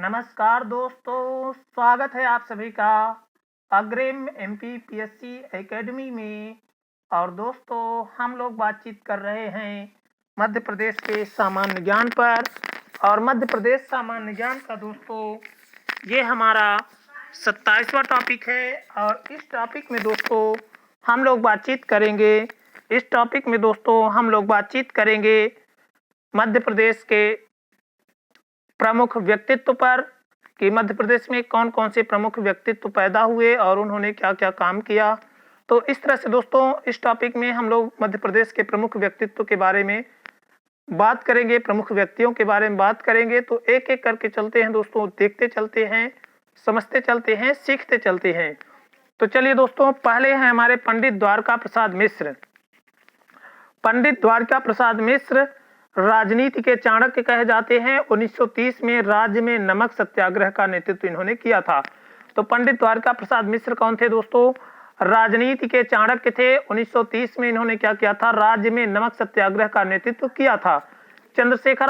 नमस्कार दोस्तों, स्वागत है आप सभी का अग्रिम एमपीपीएससी एकेडमी में। और दोस्तों, हम लोग बातचीत कर रहे हैं मध्य प्रदेश के सामान्य ज्ञान पर। और मध्य प्रदेश सामान्य ज्ञान का दोस्तों ये हमारा 27वां टॉपिक है। और इस टॉपिक में दोस्तों हम लोग बातचीत करेंगे मध्य प्रदेश के प्रमुख व्यक्तित्व पर कि मध्य प्रदेश में कौन कौन से प्रमुख व्यक्तित्व पैदा हुए और उन्होंने क्या क्या काम किया। तो इस तरह से दोस्तों इस टॉपिक में हम लोग मध्य प्रदेश के प्रमुख व्यक्तित्व के बारे में बात करेंगे, प्रमुख व्यक्तियों के बारे में बात करेंगे। तो एक एक करके चलते हैं दोस्तों, देखते चलते हैं, समझते चलते हैं, सीखते चलते हैं। तो चलिए दोस्तों, पहले हैं हमारे पंडित द्वारका प्रसाद मिश्र। पंडित द्वारका प्रसाद मिश्र राजनीति के चाणक्य कहे जाते हैं। 1930 में राज्य में नमक सत्याग्रह का नेतृत्व इन्होंने किया था। तो पंडित द्वारका प्रसाद मिश्र कौन थे दोस्तों? राजनीति के चाणक्य थे। 1930 में इन्होंने क्या किया था? राज्य में नमक सत्याग्रह का नेतृत्व किया था। चंद्रशेखर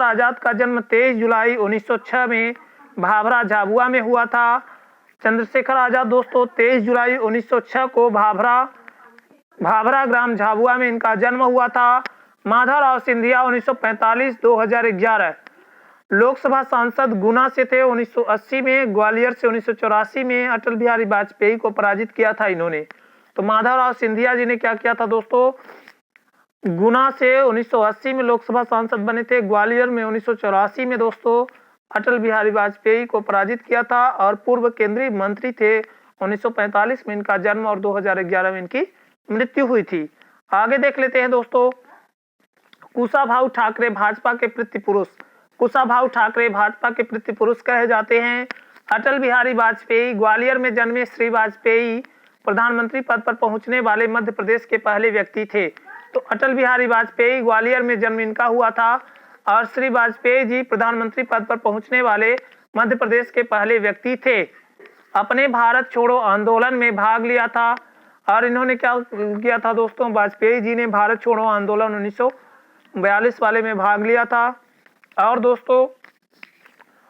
आजाद का जन्म 23 जुलाई 1906 में भाभरा झाबुआ में हुआ था। चंद्रशेखर आजाद दोस्तों 23 जुलाई 1906 को भाभरा ग्राम झाबुआ में इनका जन्म हुआ था। माधवराव सिंधिया 1945-2011 लोकसभा सांसद गुना से थे। 1980 में ग्वालियर से 1984 में अटल बिहारी वाजपेयी को पराजित किया था इन्होंने। तो माधवराव सिंधिया जी ने क्या किया था दोस्तों? गुना से 1980 में लोकसभा सांसद बने थे। ग्वालियर में 1984 में दोस्तों अटल बिहारी वाजपेयी को पराजित किया था और पूर्व केंद्रीय मंत्री थे। 1945 में इनका जन्म और 2011 में इनकी मृत्यु हुई थी। आगे देख लेते हैं दोस्तों, कुशाभाऊ ठाकरे भाजपा के पृथ्वी पुरुष कहे जाते हैं। अटल बिहारी वाजपेयी ग्वालियर में जन्मे श्री वाजपेयी प्रधानमंत्री पद पर पहुंचने वाले मध्य प्रदेश के पहले व्यक्ति थे। तो अटल बिहारी वाजपेयी ग्वालियर में जन्म इनका हुआ था और श्री वाजपेयी जी प्रधानमंत्री पद पर पहुंचने वाले मध्य प्रदेश के पहले व्यक्ति थे। अपने भारत छोड़ो आंदोलन में भाग लिया था। और इन्होंने क्या किया था दोस्तों? वाजपेयी जी ने भारत छोड़ो आंदोलन 1942 वाले में भाग लिया था। और दोस्तों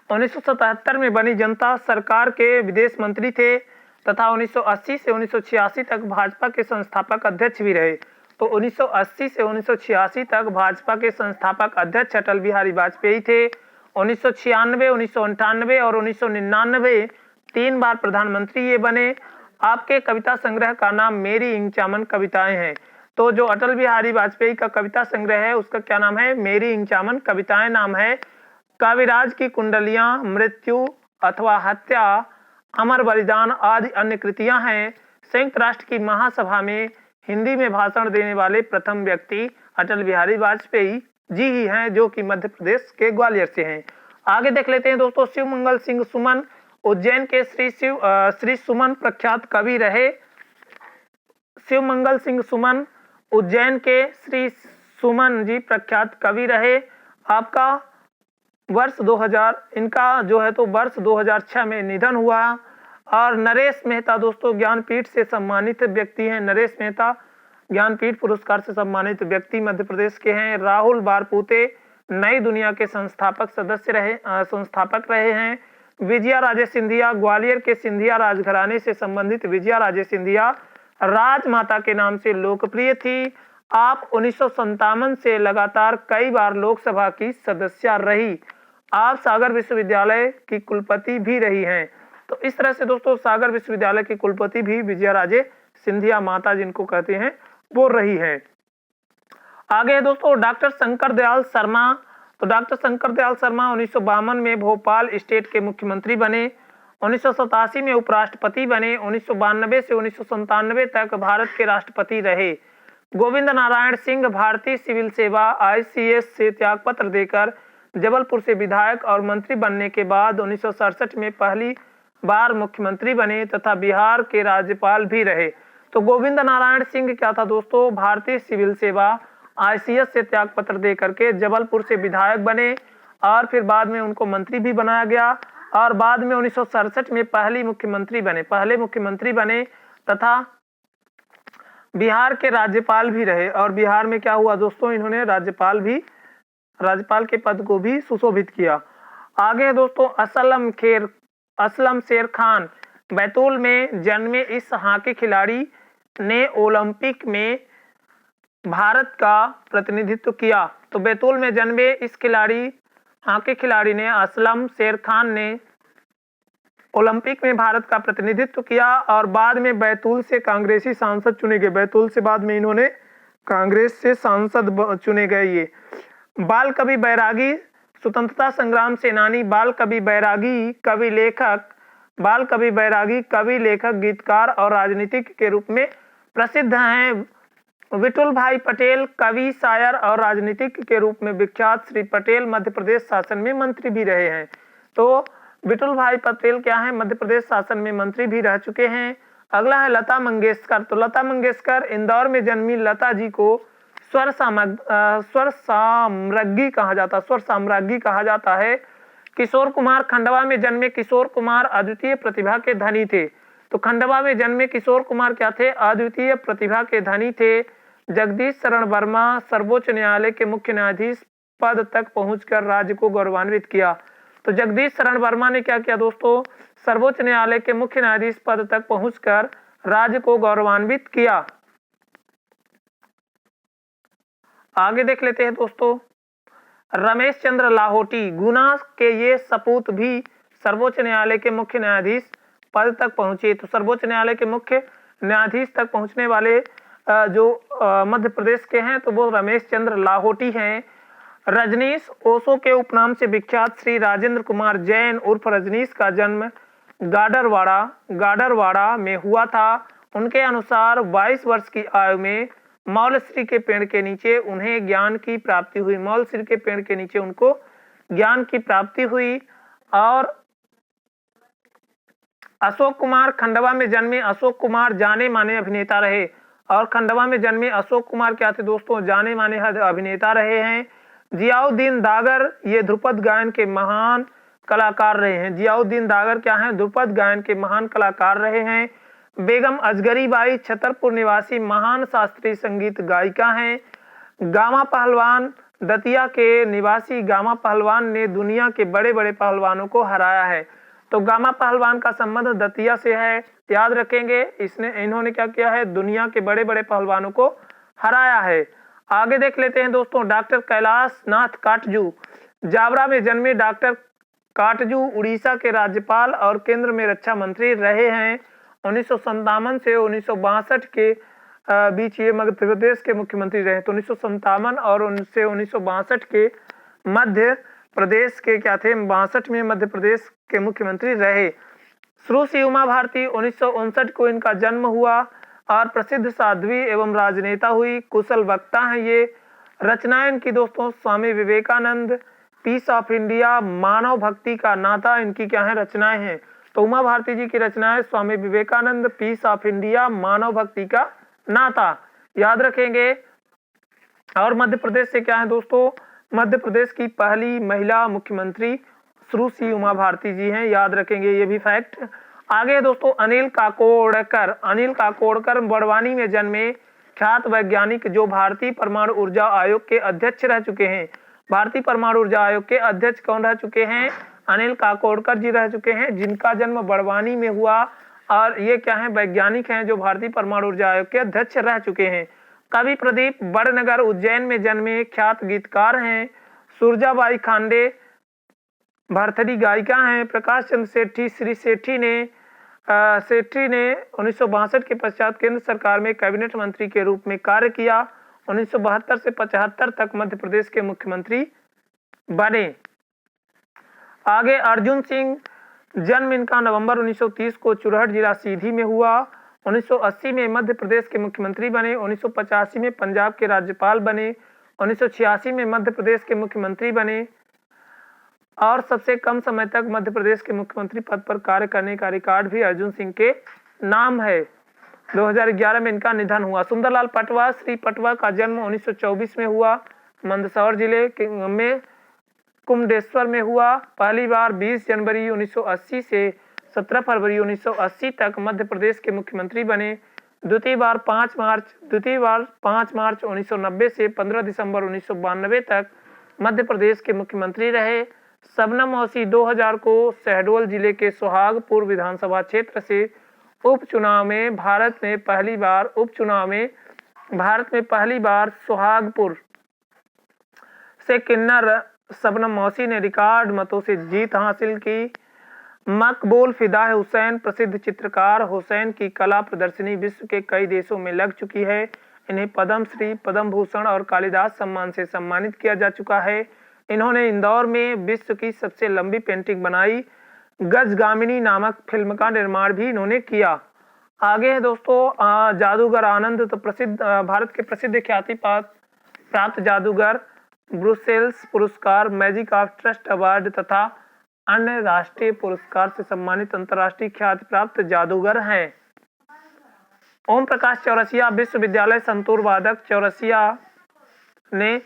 1977 में बनी जनता सरकार के विदेश मंत्री थे तथा 1980 से 1986 तक भाजपा के संस्थापक अध्यक्ष भी रहे। तो 1980 से 1986 तक भाजपा के संस्थापक अध्यक्ष अटल बिहारी वाजपेयी थे। 1996, 1998 और 1999 3 बार प्रधानमंत्री ये बने। आपके कविता संग्रह का नाम मेरी इंचामन कविताएं हैं। तो जो अटल बिहारी वाजपेयी का कविता संग्रह है उसका क्या नाम है? मेरी इंचामन कविताएं नाम है। कविराज की कुंडलियां, मृत्यु अथवा हत्या, अमर बलिदान आदि अन्य कृतियां हैं। संयुक्त राष्ट्र की महासभा में हिंदी में भाषण देने वाले प्रथम व्यक्ति अटल बिहारी वाजपेयी जी ही हैं, जो कि मध्य प्रदेश के ग्वालियर से हैं। आगे देख लेते हैं दोस्तों, शिवमंगल सिंह सुमन उज्जैन के श्री सुमन प्रख्यात कवि रहे। शिवमंगल सिंह सुमन उज्जैन के श्री सुमन जी प्रख्यात कवि रहे। आपका वर्ष 2006 में निधन हुआ। और नरेश मेहता दोस्तों ज्ञानपीठ से सम्मानित व्यक्ति हैं। नरेश मेहता ज्ञानपीठ पुरस्कार से सम्मानित व्यक्ति मध्य प्रदेश के हैं। राहुल बारपूते नई दुनिया के संस्थापक रहे हैं। विजया राजे सिंधिया ग्वालियर के सिंधिया राजघराने से संबंधित विजया राजे सिंधिया राजमाता के नाम से लोकप्रिय थी। आप 1957 से लगातार कई बार लोकसभा की सदस्य रही। आप सागर विश्वविद्यालय की कुलपति भी रही हैं। तो इस तरह से दोस्तों सागर विश्वविद्यालय की कुलपति भी विजया राजे सिंधिया माता जिनको कहते हैं वो रही है। आगे दोस्तों डॉक्टर शंकर दयाल शर्मा। तो डॉक्टर शंकर दयाल शर्मा 1952 में भोपाल स्टेट के मुख्यमंत्री बने। 1987 में उपराष्ट्रपति बने। 1992 से 1997 तक भारत के राष्ट्रपति रहे। गोविंद नारायण सिंह भारतीय सिविल सेवा ICS से त्यागपत्र देकर जबलपुर से विधायक और मंत्री बनने के बाद 1967 में पहली बार मुख्यमंत्री बने तथा बिहार के राज्यपाल भी रहे। तो गोविंद नारायण सिंह क्या था दोस्तों? भारतीय सिविल सेवा ICS से त्यागपत्र दे करके जबलपुर से विधायक बने और फिर बाद में उनको मंत्री भी बनाया गया। और बाद में 1967 में पहले मुख्यमंत्री बने तथा बिहार के राज्यपाल भी रहे। और बिहार में क्या हुआ दोस्तों? इन्होंने राज्यपाल के पद को भी सुशोभित किया। आगे है दोस्तों असलम शेर खान बैतूल में जन्मे इस हॉकी खिलाड़ी ने ओलंपिक में भारत का प्रतिनिधित्व किया। तो बैतूल में जन्मे इस हॉकी खिलाड़ी ने असलम शेर खान ने ओलंपिक में भारत का प्रतिनिधित्व किया और बाद में बैतूल से कांग्रेसी सांसद चुने गए। बैतूल से बाद में इन्होंने कांग्रेस से सांसद चुने गए। ये बाल कवि बैरागी, स्वतंत्रता संग्राम सेनानी, बाल कवि बैरागी कवि लेखक, गीतकार और राजनीतिक के रूप में प्रसिद्ध हैं। विठुल भाई पटेल कवि, शायर और राजनीतिक के रूप में विख्यात। श्री पटेल मध्य प्रदेश शासन में मंत्री भी रहे हैं। तो विठुल भाई पटेल क्या है, मध्य प्रदेश शासन में मंत्री भी रह चुके हैं। अगला है लता मंगेशकर। तो लता मंगेशकर इंदौर में जन्मी लता जी को स्वर साम्राज्ञी कहा जाता है। किशोर कुमार खंडवा में जन्मे किशोर कुमार अद्वितीय प्रतिभा के धनी थे। तो खंडवा में जन्मे किशोर कुमार क्या थे, अद्वितीय प्रतिभा के धनी थे। जगदीश शरण वर्मा सर्वोच्च न्यायालय के मुख्य न्यायाधीश पद तक पहुंचकर राज्य को गौरवान्वित किया। तो जगदीश शरण वर्मा ने क्या किया दोस्तों, सर्वोच्च न्यायालय के मुख्य न्यायाधीश पद तक पहुंचकर राज्य को गौरवान्वित किया। आगे देख लेते हैं दोस्तों, रमेश चंद्र लाहोटी गुना के ये सपूत भी सर्वोच्च न्यायालय के मुख्य न्यायाधीश पद तक पहुंचे। तो सर्वोच्च न्यायालय के मुख्य न्यायाधीश तक पहुंचने वाले जो मध्य प्रदेश के हैं तो वो रमेश चंद्र लाहोटी हैं। रजनीश ओशो के उपनाम से विख्यात श्री राजेंद्र कुमार जैन उर्फ रजनीश का जन्म गाडरवाड़ा में हुआ था। उनके अनुसार 22 वर्ष की आयु में मौलश्री के पेड़ के नीचे उन्हें ज्ञान की प्राप्ति हुई। मौलश्री के पेड़ के नीचे उनको ज्ञान की प्राप्ति हुई। और अशोक कुमार खंडवा में जन्मे अशोक कुमार जाने माने अभिनेता रहे। और खंडवा में जन्मे अशोक कुमार क्या थे दोस्तों, जाने माने अभिनेता रहे हैं। जियाउद्दीन दागर ये ध्रुपद गायन के महान कलाकार रहे हैं। जियाउद्दीन दागर क्या हैं, ध्रुपद गायन के महान कलाकार रहे हैं। बेगम अजगरी बाई छतरपुर निवासी महान शास्त्रीय संगीत गायिका हैं। गामा पहलवान दतिया के निवासी गामा पहलवान ने दुनिया के बड़े बड़े पहलवानों को हराया है। तो गामा पहलवान का संबंध दतिया से है, याद रखेंगे। इन्होंने क्या किया है, दुनिया के बड़े बड़े पहलवानों को हराया है। आगे देख लेते हैं दोस्तों, डॉक्टर कैलाश नाथ काटजू जावरा में जन्मे डॉक्टर काटजू उड़ीसा के राज्यपाल और केंद्र में रक्षा मंत्री रहे हैं। 1957 से 1962 के बीच ये मध्य प्रदेश के मुख्यमंत्री रहे। तो 1957 और उनसे 1962 के मध्य प्रदेश के क्या थे, 62 में मध्य प्रदेश के मुख्यमंत्री रहे। श्री उमा भारती 1959 को इनका जन्म हुआ और प्रसिद्ध साध्वी एवं राजनेता हुई। कुशल वक्ता हैं ये। रचनाएं इनकी दोस्तों Swami Vivekananda, piece of India, मानव भक्ति का नाता इनकी क्या है, रचनाएं हैं। तो उमा भारती जी की रचनाएं Swami Vivekananda, piece of India, मानव भक्ति का नाता, याद रखेंगे। और मध्य प्रदेश से क्या है दोस्तों, मध्य प्रदेश की पहली महिला मुख्यमंत्री श्री उमा भारती जी हैं, याद रखेंगे ये भी फैक्ट। आगे दोस्तों, अनिल काकोडकर बड़वानी में जन्मे ख्यात वैज्ञानिक जो भारतीय परमाणु ऊर्जा आयोग के अध्यक्ष रह चुके हैं। भारतीय परमाणु ऊर्जा आयोग के अध्यक्ष कौन रह चुके हैं, अनिल काकोडकर जी रह चुके हैं, जिनका जन्म बड़वानी में हुआ। और ये क्या है, वैज्ञानिक हैं जो भारतीय परमाणु ऊर्जा आयोग के अध्यक्ष रह चुके हैं। कवि प्रदीप बड़नगर उज्जैन में जन्मे ख्यात गीतकार हैं। सुरजाबाई खांडे भरथरी गायिका हैं। प्रकाश चंद्र सेठी श्री सेठी ने 1962 के पश्चात केंद्र सरकार में कैबिनेट मंत्री के रूप में कार्य किया। 1972 से 75 तक मध्य प्रदेश के मुख्यमंत्री बने। आगे अर्जुन सिंह, जन्म इनका नवंबर 1930 को चुरहट जिला सीधी में हुआ। 1980 में मध्य प्रदेश के मुख्यमंत्री बने। 1985 में पंजाब के राज्यपाल बने। 1986 में मध्य प्रदेश के मुख्यमंत्री बने और सबसे कम समय तक मध्य प्रदेश के मुख्यमंत्री पद पर कार्य करने का रिकॉर्ड भी अर्जुन सिंह के नाम है। 2011 में इनका निधन हुआ। सुंदरलाल पटवा, श्री पटवा का जन्म 1924 में हुआ। मंदसौर जिले में कुमडेश्वर में हुआ। पहली बार 20 जनवरी 1980 से 17 फरवरी 1980 तक मध्य प्रदेश के मुख्यमंत्री बने। द्वितीय बार 5 मार्च 1990 से 15 दिसंबर 1992 तक मध्य प्रदेश के मुख्यमंत्री रहे। शबनम मौसी 2000 को शहडोल जिले के सुहागपुर विधानसभा क्षेत्र से उपचुनाव में भारत में पहली बार सुहागपुर से किन्नर शबनम मौसी ने रिकॉर्ड मतों से जीत हासिल की। मकबूल फिदा हुसैन प्रसिद्ध चित्रकार हुसैन की कला प्रदर्शनी विश्व के कई देशों में लग चुकी है। इन्हें पद्म श्री, पद्म भूषण और कालिदास सम्मान से सम्मानित किया जा चुका है। इन्होंने इंदौर में विश्व की सबसे लंबी पेंटिंग बनाई गजगामिनी नामक फिल्म का निर्माण भी इन्होंने किया। आगे है दोस्तों जादूगर आनंद, तो भारत के प्रसिद्ध ख्याति प्राप्त जादूगर, ब्रुसेल्स पुरस्कार, मैजिक ऑफ ट्रस्ट अवार्ड तथा अन्य राष्ट्रीय पुरस्कार से सम्मानित अंतर्राष्ट्रीय ख्याति प्राप्त जादूगर हैं। ओम प्रकाश चौरसिया विश्वविद्यालय संतूर वादक चौरसिया ने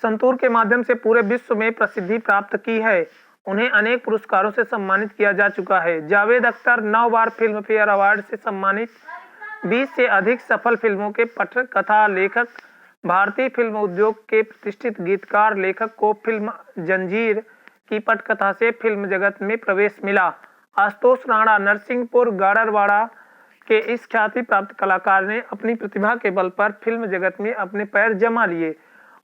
संतूर के माध्यम से पूरे विश्व में प्रसिद्धि प्राप्त की है। उन्हें अनेक पुरस्कारों से सम्मानित किया जा चुका है। जावेद अख्तर 9 बार फिल्म फेयर अवार्ड से सम्मानित, 20 से अधिक सफल फिल्मों के पटकथा कथा लेखक, भारतीय फिल्म उद्योग के प्रतिष्ठित गीतकार लेखक को फिल्म जंजीर की पटकथा से फिल्म जगत में प्रवेश मिला। आशुतोष राणा नरसिंहपुर गाड़रवाड़ा के इस ख्याति प्राप्त कलाकार ने अपनी प्रतिभा के बल पर फिल्म जगत में अपने पैर जमा लिए।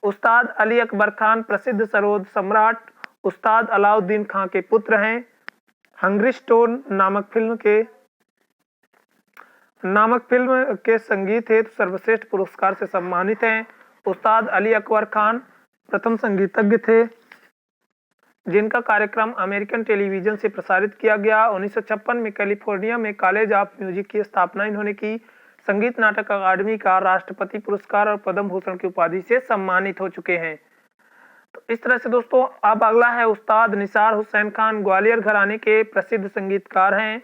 उस्ताद अली अकबर खान प्रसिद्ध सरोद सम्राट उस्ताद अलाउद्दीन खां के पुत्र हैं। हंग्री स्टोन नामक फिल्म के संगीत हेतु सर्वश्रेष्ठ पुरस्कार से सम्मानित हैं। उस्ताद अली अकबर खान प्रथम संगीतज्ञ थे जिनका कार्यक्रम अमेरिकन टेलीविजन से प्रसारित किया गया। 1956 में कैलिफोर्निया में कॉलेज ऑफ म्यूजिक की स्थापना इन्होंने की। संगीत नाटक अकादमी का राष्ट्रपति पुरस्कार और पद्म भूषण की उपाधि से सम्मानित हो चुके हैं। तो इस तरह से दोस्तों अब अगला है उस्ताद निसार हुसैन खान, ग्वालियर घराने के प्रसिद्ध संगीतकार हैं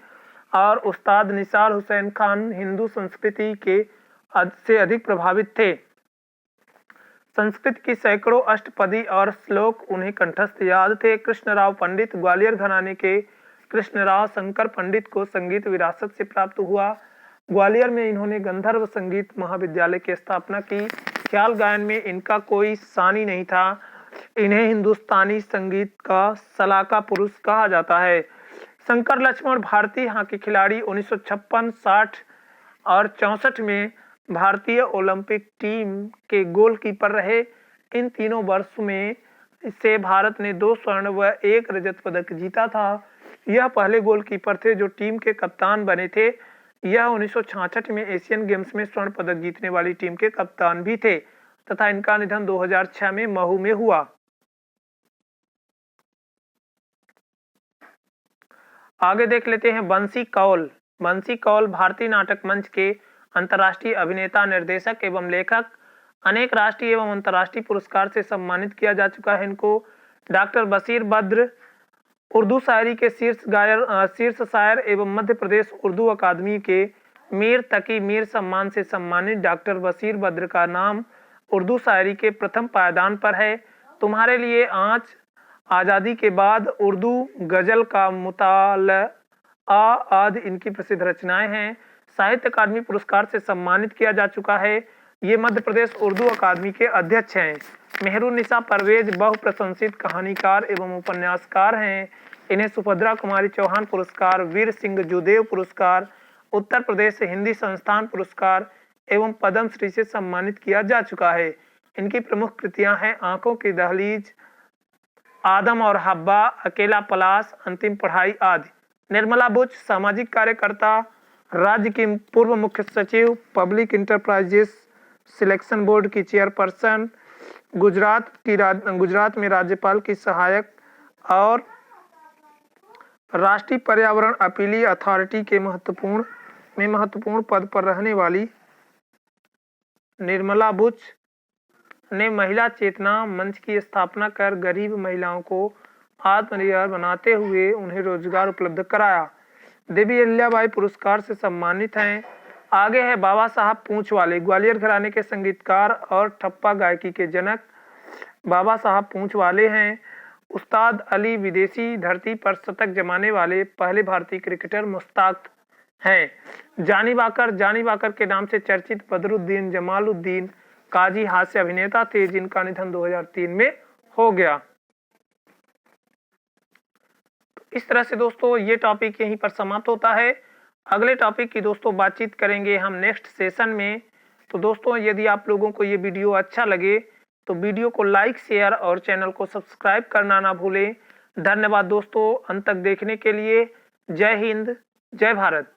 और उस्ताद निसार हुसैन खान हिंदू संस्कृति के से अधिक प्रभावित थे। संस्कृत की सैकड़ों अष्टपदी और श्लोक उन्हें कंठस्थ याद थे। कृष्णराव पंडित, ग्वालियर घराने के कृष्णराव शंकर पंडित को संगीत विरासत से प्राप्त हुआ। ग्वालियर में इन्होंने गंधर्व संगीत महाविद्यालय की स्थापना की। ख्याल गायन में इनका कोई सानी नहीं था। इन्हें हिंदुस्तानी संगीत का सलाका पुरुष कहा जाता है। शंकर लक्ष्मण भारतीय हॉकी खिलाड़ी 1956, 60 और 64 में भारतीय ओलंपिक टीम के गोलकीपर रहे। इन तीनों वर्ष में से भारत ने 2 स्वर्ण व 1 रजत पदक जीता था। यह पहले गोलकीपर थे जो टीम के कप्तान बने थे। यह 1966 में एशियन गेम्स में स्वर्ण पदक जीतने वाली टीम के कप्तान भी थे तथा इनका निधन 2006 में महू में हुआ। आगे देख लेते हैं बंसी कौल। बंसी कौल भारतीय नाटक मंच के अंतर्राष्ट्रीय अभिनेता, निर्देशक एवं लेखक। अनेक राष्ट्रीय एवं अंतर्राष्ट्रीय पुरस्कार से सम्मानित किया जा चुका है इनको। डॉक्टर बशीर बद्र उर्दू शायरी के शीर्ष शायर एवं मध्य प्रदेश उर्दू अकादमी के मीर तकी मीर सम्मान से सम्मानित डॉक्टर बशीर बद्र का नाम उर्दू शायरी के प्रथम पायदान पर है। तुम्हारे लिए आँच, आज़ादी के बाद, उर्दू गजल का मुताला आदि इनकी प्रसिद्ध रचनाएं हैं। साहित्य अकादमी पुरस्कार से सम्मानित किया जा चुका है। ये मध्य प्रदेश उर्दू अकादमी के अध्यक्ष हैं। मेहरुन्निसा परवेज बहुप्रशंसित कहानीकार एवं उपन्यासकार हैं। इन्हें सुभद्रा कुमारी चौहान पुरस्कार, वीर सिंह जुदेव पुरस्कार, उत्तर प्रदेश हिंदी संस्थान पुरस्कार एवं पद्म श्री से सम्मानित किया जा चुका है। इनकी प्रमुख कृतियां हैं आंखों की दहलीज, आदम और हब्बा, अकेला पलाश, अंतिम पढ़ाई आदि। निर्मला बुच सामाजिक कार्यकर्ता, राज्य की पूर्व मुख्य सचिव, पब्लिक इंटरप्राइजेस सिलेक्शन बोर्ड की चेयरपर्सन, गुजरात में राज्यपाल की सहायक और राष्ट्रीय पर्यावरण अपीलीय अथॉरिटी के महत्वपूर्ण पद पर रहने वाली निर्मला बुच ने महिला चेतना मंच की स्थापना कर गरीब महिलाओं को आत्मनिर्भर बनाते हुए उन्हें रोजगार उपलब्ध कराया। देवी अहिल्याबाई पुरस्कार से सम्मानित हैं। आगे है बाबा साहब पूंछवाले, ग्वालियर घराने के संगीतकार और ठप्पा गायकी के जनक बाबा साहब पूंछवाले हैं। उस्ताद अली विदेशी धरती पर शतक जमाने वाले पहले भारतीय क्रिकेटर मुश्ताक हैं। जानी वाकर के नाम से चर्चित बदरुद्दीन जमालुद्दीन काजी हास्य अभिनेता थे जिनका निधन 2003 में हो गया। इस तरह से दोस्तों ये टॉपिक यहीं पर समाप्त होता है। अगले टॉपिक की दोस्तों बातचीत करेंगे हम नेक्स्ट सेशन में। तो दोस्तों यदि आप लोगों को ये वीडियो अच्छा लगे तो वीडियो को लाइक, शेयर और चैनल को सब्सक्राइब करना ना भूलें। धन्यवाद दोस्तों अंत तक देखने के लिए। जय हिंद, जय भारत।